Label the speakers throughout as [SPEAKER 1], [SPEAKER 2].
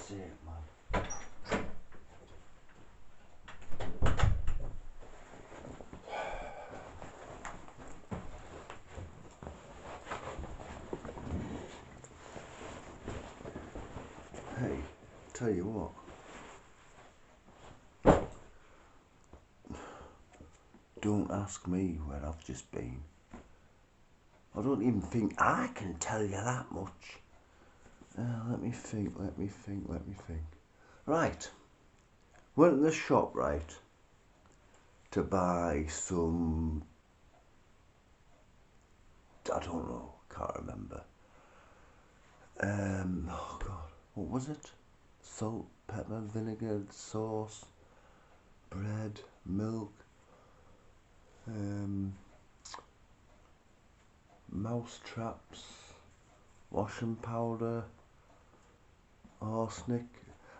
[SPEAKER 1] sake, man. Hey, tell you what. Don't ask me where I've just been. I don't even think I can tell you that much. Let me think. Right. Went to the shop, right, to buy some, I don't know, can't remember. Oh God, what was it? Salt, pepper, vinegar, sauce, bread, milk, mouse traps, washing powder, arsenic.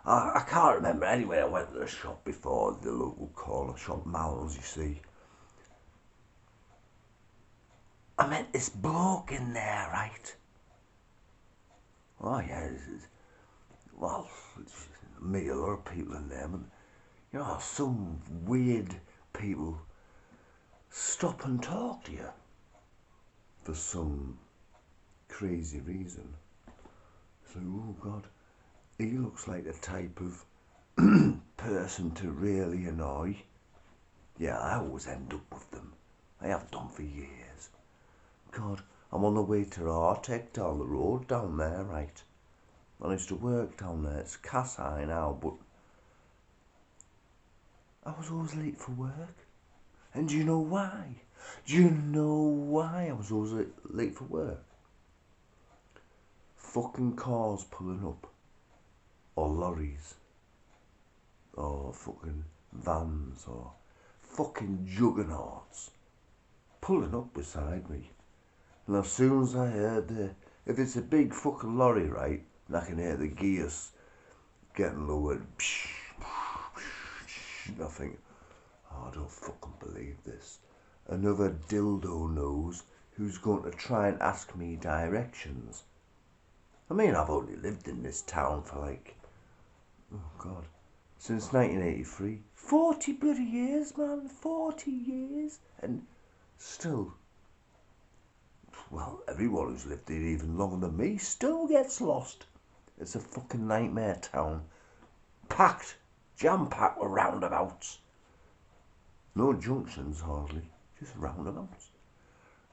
[SPEAKER 1] I can't remember. Anyway, I went to the shop before, the local corner shop, Mal's, you see. I met this bloke in there, right? Oh yeah, well, I meet a lot of people in there, but you know, some weird people stop and talk to you for some crazy reason. So, oh God, he looks like the type of person to really annoy. Yeah, I always end up with them. I have done for years. God, I'm on the way to Artec down the road down there, right? I used to work down there. It's Casai now, but I was always late for work. And do you know why? Do you know why I was always late for work? Fucking cars pulling up. Or lorries. Or fucking vans. Or fucking juggernauts. Pulling up beside me. And as soon as I heard if it's a big fucking lorry, right, and I can hear the gears getting lowered. And I think, oh, I don't fucking believe this. Another dildo knows who's going to try and ask me directions. I mean, I've only lived in this town for like, oh God, since 1983. 40 bloody years, man. 40 years. And still, well, everyone who's lived here even longer than me still gets lost. It's a fucking nightmare town. Packed, jam-packed with roundabouts. No junctions hardly, just roundabouts.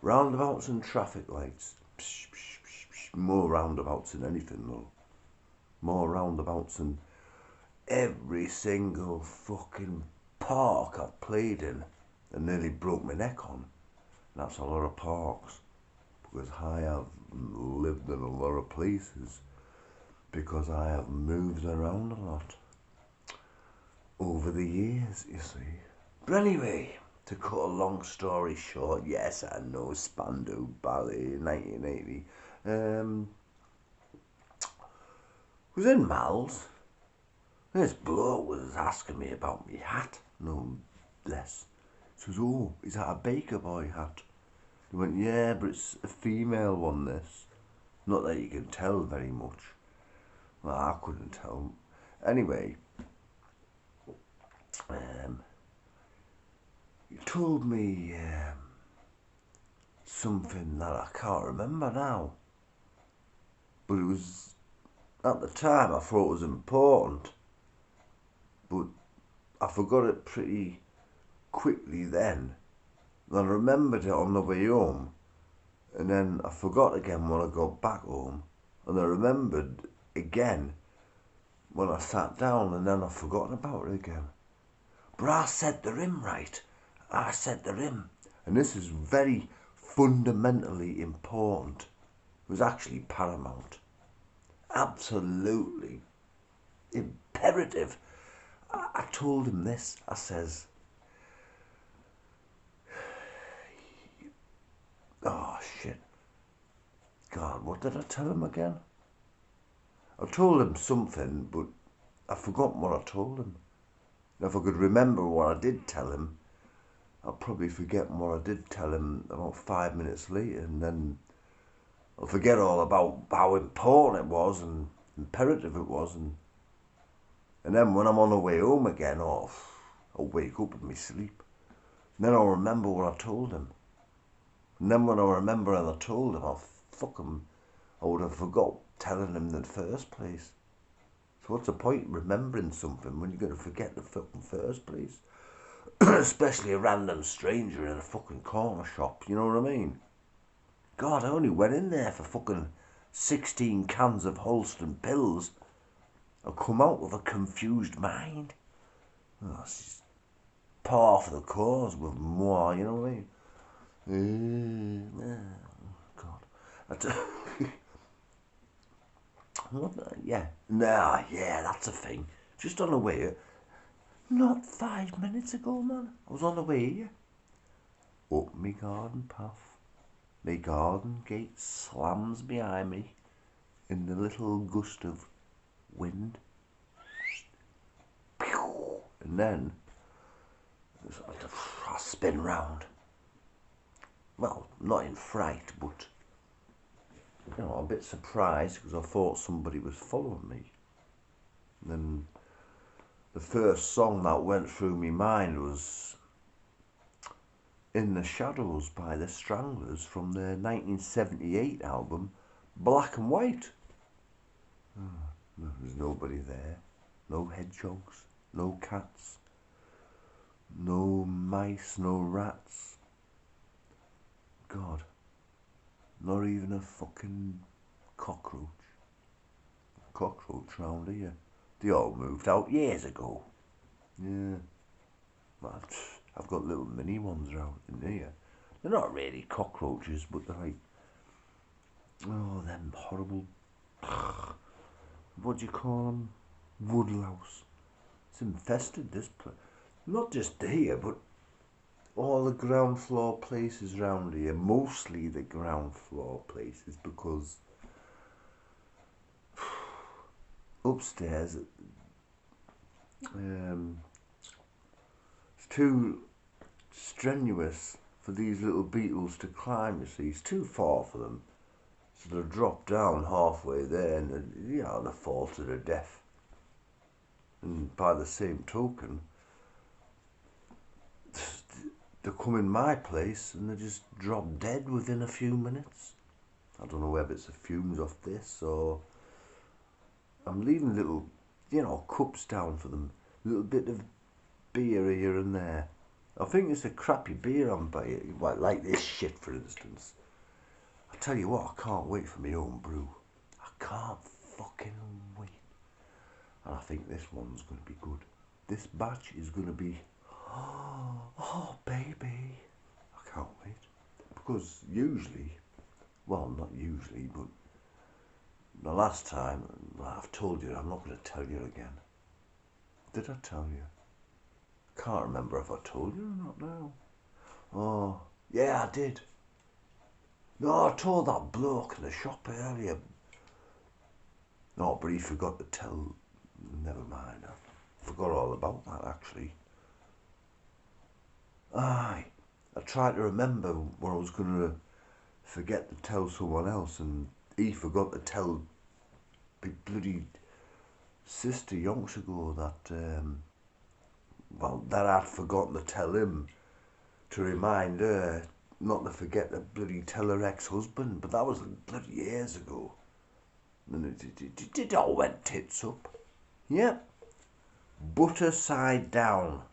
[SPEAKER 1] Roundabouts and traffic lights. Psh, psh, psh, psh. More roundabouts than anything though. More roundabouts than every single fucking park I've played in and nearly broke my neck on. And that's a lot of parks. Because I have lived in a lot of places. Because I have moved around a lot. Over the years, you see. But anyway, to cut a long story short, yes, I know Spandau Ballet, 1980. Was in Mal's. This bloke was asking me about my hat. No less. He says, oh, is that a baker boy hat? He went, yeah, but it's a female one, this. Not that you can tell very much. Well, I couldn't tell. Anyway, he told me something that I can't remember now. But it was, at the time, I thought it was important. But I forgot it pretty quickly then. And I remembered it on the way home. And then I forgot again when I got back home. And I remembered again when I sat down, and then I've forgotten about it again. But I said to him, right? I said to him, and this is very fundamentally important. It was actually paramount. Absolutely imperative. I told him this. I says, oh shit. God, what did I tell him again? I told him something, but I forgot what I told him. If I could remember what I did tell him, I'll probably forget what I did tell him about 5 minutes later, and then I'll forget all about how important it was and imperative it was, and And then when I'm on the way home again, I'll wake up in my sleep. And then I'll remember what I told him. And then when I remember what I told him, I would have forgot telling him in the first place. So what's the point in remembering something when you're going to forget the fucking first place? Especially a random stranger in a fucking corner shop, you know what I mean? God, I only went in there for fucking 16 cans of Holston pills. I'll come out with a confused mind. Oh, par for the cause with moi, you know what I mean? God. Yeah. Nah, yeah, that's a thing. Just on the way. Not 5 minutes ago, man. I was on the way here. Up me garden path. My garden gate slams behind me in the little gust of wind. And then I spin round. Well, not in fright, but a bit surprised because I thought somebody was following me. And then the first song that went through my mind was In the Shadows by the Stranglers from their 1978 album Black and White. There's nobody there. No hedgehogs, no cats, no mice, no rats. God, not even a fucking cockroach. Cockroach round here. They all moved out years ago. Yeah. I've got little mini ones around in here. They're not really cockroaches, but they're like, them horrible, what do you call them? Woodlouse. It's infested, this place. Not just here, but all the ground floor places around here. Mostly the ground floor places, because upstairs, it's too strenuous for these little beetles to climb, you see. It's too far for them. So they'll drop down halfway there and they'll fall to their death. And by the same token, they come in my place and they just drop dead within a few minutes. I don't know whether it's the fumes off this or I'm leaving little, cups down for them. A little bit of beer here and there. I think it's a crappy beer I'm buying, like this shit, for instance. I tell you what, I can't wait for my own brew. I can't fucking wait. And I think this one's going to be good. This batch is going to be, oh baby. I can't wait. Because usually, well, not usually, but the last time, I've told you, I'm not going to tell you again. Did I tell you? Can't remember if I told you or not now. Oh, yeah, I did. No, I told that bloke in the shop earlier. No, but he forgot to tell. Never mind. I forgot all about that, actually. Aye. I tried to remember when I was going to forget to tell someone else, and he forgot to tell my bloody sister yonks ago that I'd forgotten to tell him to remind her not to forget to bloody tell her ex-husband, but that was bloody years ago. And it all went tits up. Yep. Butter side down.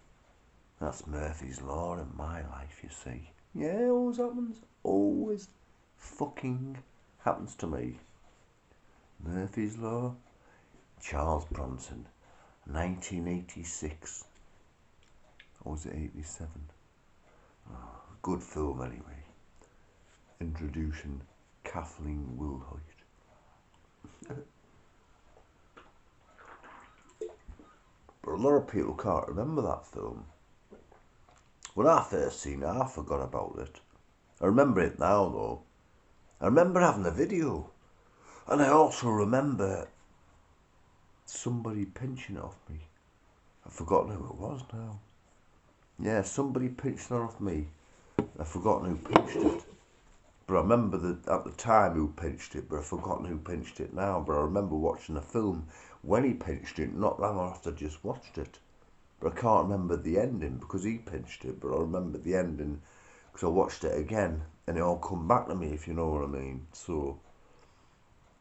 [SPEAKER 1] That's Murphy's Law in my life, you see. Yeah, always happens. Always fucking happens to me. Murphy's Law. Charles Bronson. 1986. Or was it 87? Oh, good film anyway. Introducing Kathleen Wilhoit. But a lot of people can't remember that film. When I first seen it, I forgot about it. I remember it now, though. I remember having the video. And I also remember somebody pinching it off me. I've forgotten who it was now. Yeah, somebody pinched it off me. I've forgotten who pinched it. But I remember that at the time who pinched it, but I've forgotten who pinched it now. But I remember watching the film when he pinched it, not long after I just watched it. But I can't remember the ending because he pinched it, but I remember the ending because I watched it again and it all come back to me, if you know what I mean. So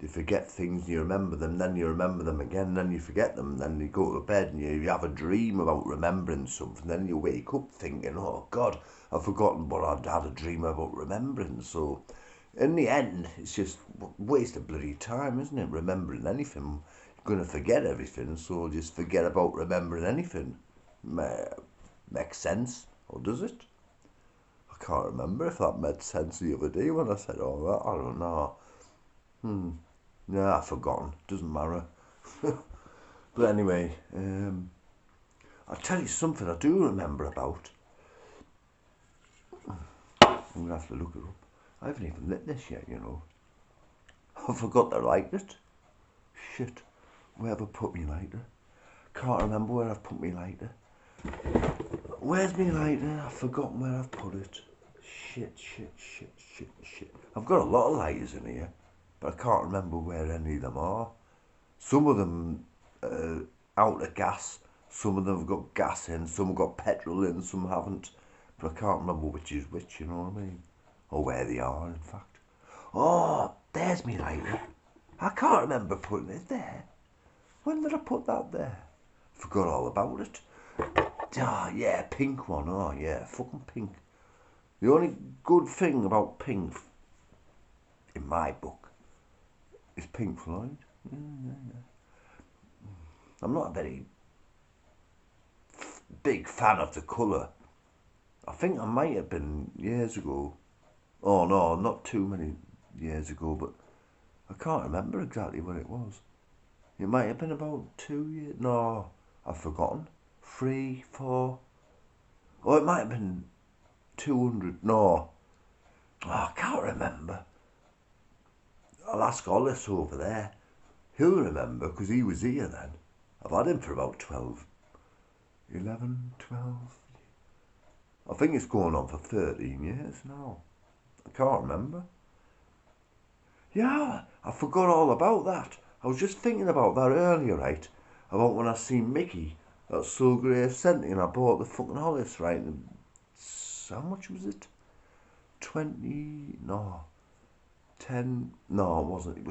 [SPEAKER 1] you forget things, you remember them, then you remember them again, then you forget them, then you go to bed and you have a dream about remembering something, then you wake up thinking, oh God, I've forgotten what I'd had a dream about remembering. So in the end, it's just waste of bloody time, isn't it? Remembering anything, you're going to forget everything, so just forget about remembering anything. Makes sense, or does it? I can't remember if that made sense the other day when I said all that. I don't know. Yeah, I've forgotten. Doesn't matter. But anyway, I'll tell you something I do remember about. I'm going to have to look it up. I haven't even lit this yet, you know. I forgot to light it. Shit. Where have I put my lighter? Can't remember where I've put my lighter. Where's my lighter? I've forgotten where I've put it. Shit. I've got a lot of lighters in here, but I can't remember where any of them are. Some of them out of gas, some of them have got gas in, some have got petrol in, some haven't. But I can't remember which is which, you know what I mean? Or where they are, in fact. Oh, there's me lighter. I can't remember putting it there. When did I put that there? Forgot all about it. Ah, yeah, pink one. Oh, yeah, fucking pink. The only good thing about pink, in my book, is Pink Floyd. I'm not a very big fan of the colour. I think I might have been years ago. Oh no, not too many years ago, but I can't remember exactly when it was. It might have been about 2 years. No, I've forgotten. 3, 4. Oh, it might have been 200. No, I can't remember. I'll ask Hollis over there. He'll remember because he was here then. I've had him for about 12, 11, 12. I think it's going on for 13 years now. I can't remember. Yeah, I forgot all about that. I was just thinking about that earlier, right? About when I seen Mickey at Sulgrave Centre and I bought the fucking Hollis, right? And how much was it? 20? No. 10? No, it wasn't. It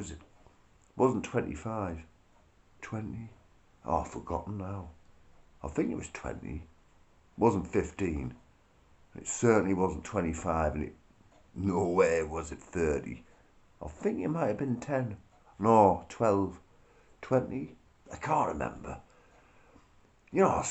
[SPEAKER 1] wasn't 25. 20? Oh, I've forgotten now. I think it was 20. It wasn't 15. It certainly wasn't 25 and no way was it 30. I think it might have been 10. No, 12. 20? I can't remember. You know, I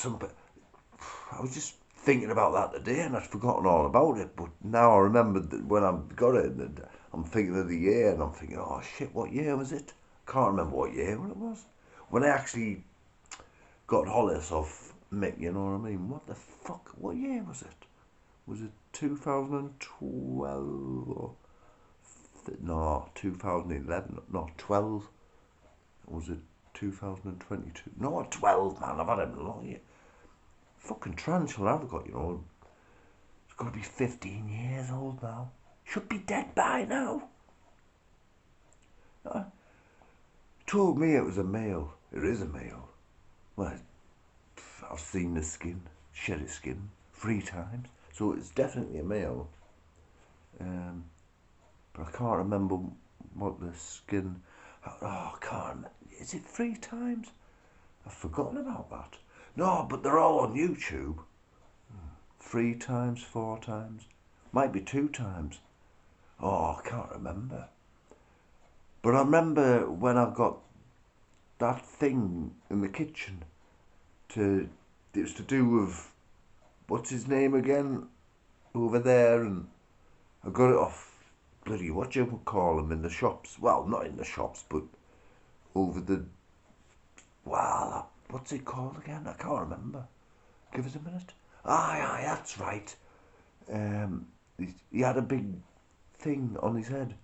[SPEAKER 1] was just thinking about that today and I'd forgotten all about it, but now I remembered that when I got it, and I'm thinking of the year and I'm thinking, oh shit, what year was it? Can't remember what year it was. When I actually got Hollis off Mick, you know what I mean? What the fuck? What year was it? Was it 2012 or no, 2011? No, 12. Or was it 2022? No, 12, man. I've had him a long year. Fucking tarantula I've got, you know. It's got to be 15 years old now. Should be dead by now. Told me it was a male. It is a male. Well, I've seen the skin, shed its skin 3 times. So it's definitely a male. But I can't remember what the skin. Oh, I can't. Is it 3 times? I've forgotten about that. No, but they're all on YouTube. 3 times, 4 times. Might be 2 times. Oh, I can't remember. But I remember when I got that thing in the kitchen. It was to do with, what's his name again? Over there, and I got it off bloody, what do you call them, in the shops? Well, not in the shops, but over the, well, what's it called again? I can't remember. Give us a minute. Aye, that's right. He had a big thing on his head.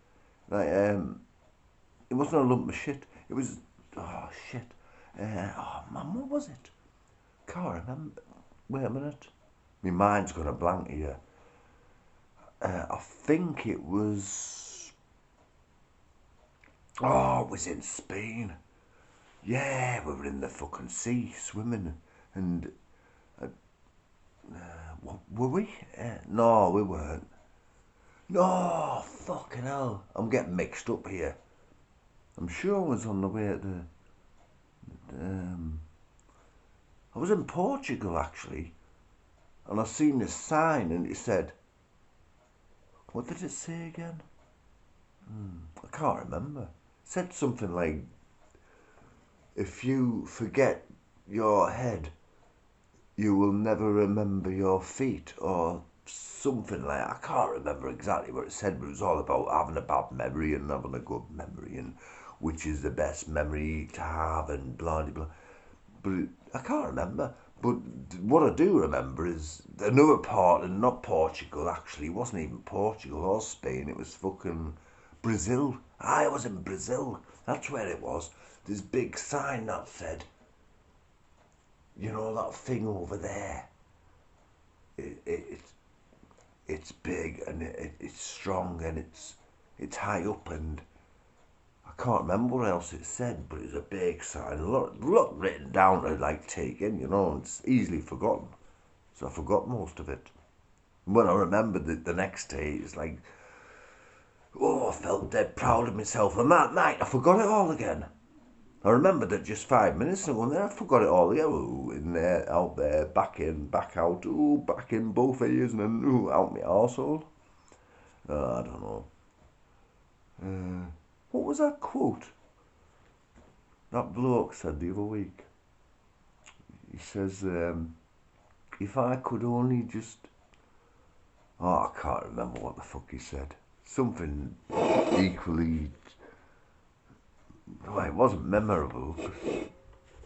[SPEAKER 1] Like, it wasn't a lump of shit. It was, oh shit. Oh man, what was it? Can't remember. Wait a minute. My mind's got a blank here. I think it was. Oh, it was in Spain. Yeah, we were in the fucking sea swimming, and were we? No, we weren't. No, fucking hell! I'm getting mixed up here. I'm sure I was on the way to. Um, I was in Portugal actually, and I seen this sign, and it said, "What did it say again?" I can't remember. It said something like, "If you forget your head, you will never remember your feet," or something like that. I can't remember exactly what it said, but it was all about having a bad memory and having a good memory, and which is the best memory to have, and blah blah blah. But I can't remember. But what I do remember is another part, and not Portugal actually. It wasn't even Portugal or Spain. It was fucking Brazil. I was in Brazil. That's where it was. This big sign that said, you know, that thing over there. It, it, it's big, and it's strong, and it's high up, and I can't remember what else it said, but it's a big sign, a lot written down to like take in, you know, and it's easily forgotten. So I forgot most of it. And when I remembered it the next day, it's like, oh, I felt dead proud of myself. And that night, I forgot it all again. I remembered it just 5 minutes ago, and then I forgot it all again. Ooh, in there, out there, back in, back out. Ooh, back in both ears, and then ooh, out my arsehole. I don't know. What was that quote that bloke said the other week? He says, if I could only just... Oh, I can't remember what the fuck he said. Something equally... Well, it wasn't memorable.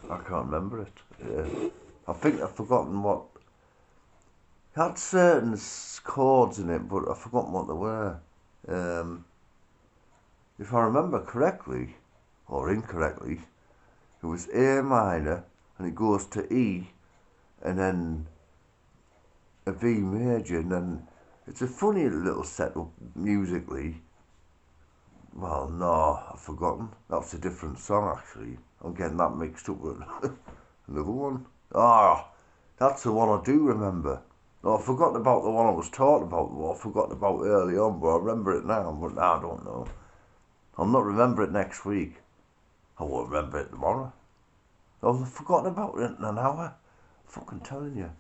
[SPEAKER 1] I can't remember it. I think I've forgotten what... It had certain chords in it, but I've forgotten what they were. If I remember correctly, or incorrectly, it was A minor, and it goes to E, and then a V major, and then it's a funny little setup musically. Well, no, I've forgotten. That's a different song, actually. I'm getting that mixed up with another one. Ah, that's the one I do remember. No, I've forgotten about the one I was talking about, what I've forgotten about early on, but I remember it now, but now I don't know. I'll not remember it next week. I won't remember it tomorrow. I've forgotten about it in an hour. I'm fucking telling you.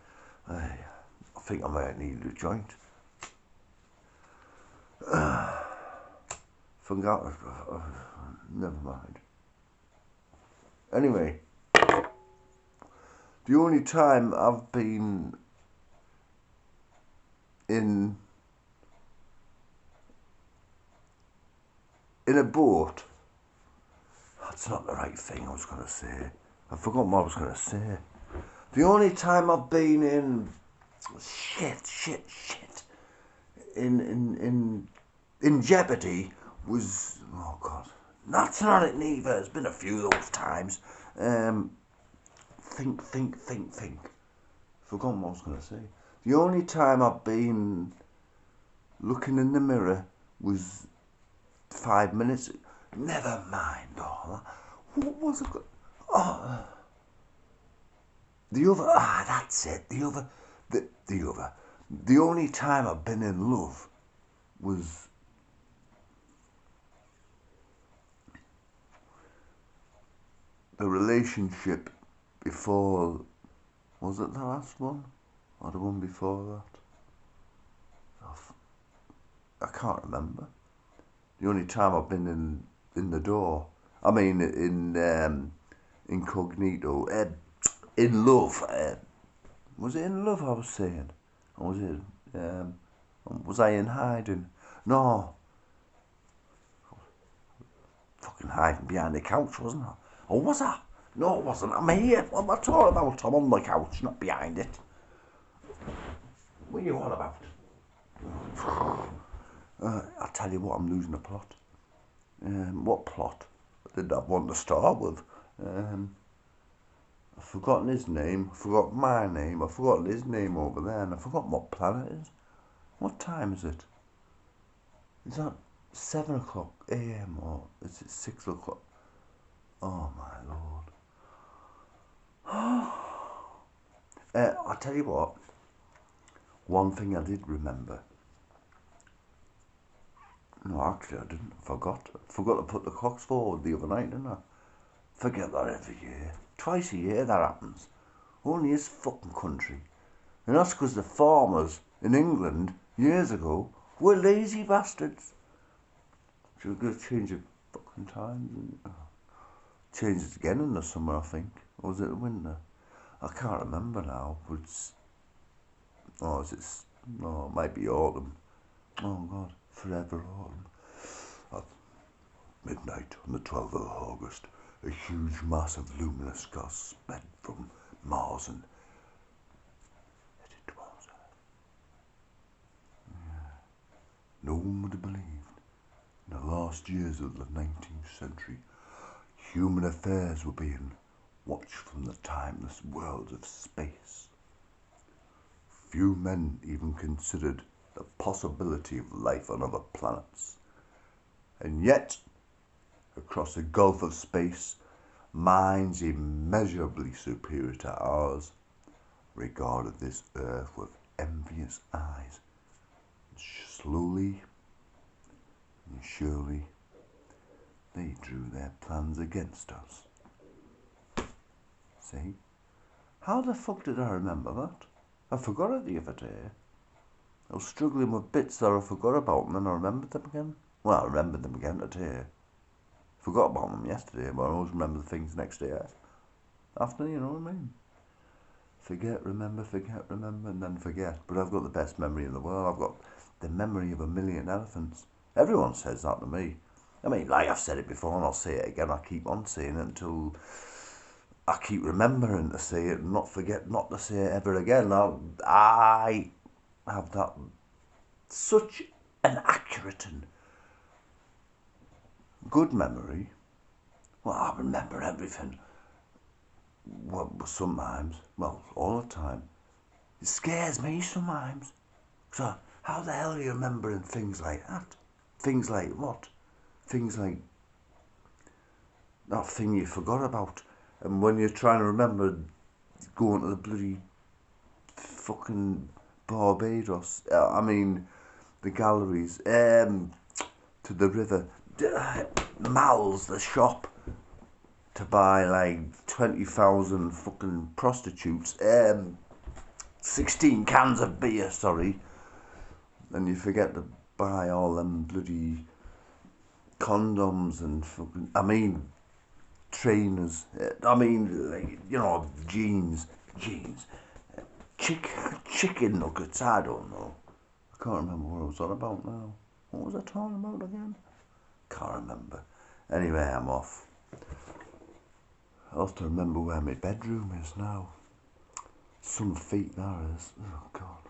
[SPEAKER 1] I think I might need a joint. Forgot. Never mind. Anyway, the only time I've been in a boat. That's not the right thing I was going to say. I forgot what I was going to say. The only time I've been in shit in jeopardy was, oh god, that's not it neither. There's been a few of those times. Think. Forgotten what I was going to say. The only time I've been looking in the mirror was 5 minutes. Never mind all that. What was it? Oh, the other. Ah, that's it. The other. The other. The only time I've been in love was the relationship before. Was it the last one? Or the one before that? I can't remember. The only time I've been in the door. I mean, in incognito. In love. Was it in love I was saying? Or was it... was I in hiding? No. Fucking hiding behind the couch, wasn't I? Or was I? No, it wasn't. I'm here. What am I talking about? I'm on the couch, not behind it. What are you on about? I'll tell you what, I'm losing the plot. What plot? I didn't have one to start with. I've forgotten his name. I've forgotten my name. I've forgotten his name over there. And I've forgotten what planet it is. What time is it? Is that 7 o'clock a.m. or is it 6 o'clock? Oh my lord. I'll tell you what, one thing I did remember. No, actually I didn't. I forgot to put the clocks forward the other night, didn't I? Forget that every year. Twice a year that happens. Only his fucking country. And that's because the farmers in England years ago were lazy bastards. Should we go change the fucking times? Change it again in the summer, I think. Or was it the winter? I can't remember now. Is it? No, it might be autumn. Oh God, forever autumn. At midnight on the 12th of August, a huge mass of luminous gas sped from Mars and headed towards Earth. No one would have believed. In the last years of the 19th century, human affairs were being watched from the timeless worlds of space. Few men even considered the possibility of life on other planets. And yet, across the gulf of space, minds immeasurably superior to ours regarded this Earth with envious eyes. Slowly and surely, they drew their plans against us. See? How the fuck did I remember that? I forgot it the other day. I was struggling with bits that I forgot about and then I remembered them again. Well, I remembered them again today. Forgot about them yesterday, but I always remember the things next day after, you know what I mean? Forget, remember, and then forget. But I've got the best memory in the world. I've got the memory of a million elephants. Everyone says that to me. I mean, like I've said it before and I'll say it again. I keep on saying it until I keep remembering to say it and not forget not to say it ever again. Now, I have that such an accurate and good memory. Well, I remember everything. Well, sometimes, well, all the time. It scares me sometimes. So, how the hell are you remembering things like that? Things like what? Things like that thing you forgot about. And when you're trying to remember going to the bloody fucking Barbados, the galleries, to the river, Mal's, the shop, to buy like 20,000 fucking prostitutes, 16 cans of beer, sorry, and you forget to buy all them bloody condoms and fucking, trainers, jeans, chicken nuggets, I don't know. I can't remember what I was on about now. What was I talking about again? Can't remember. Anyway, I'm off. I have to remember where my bedroom is now. Some feet that is. Oh God.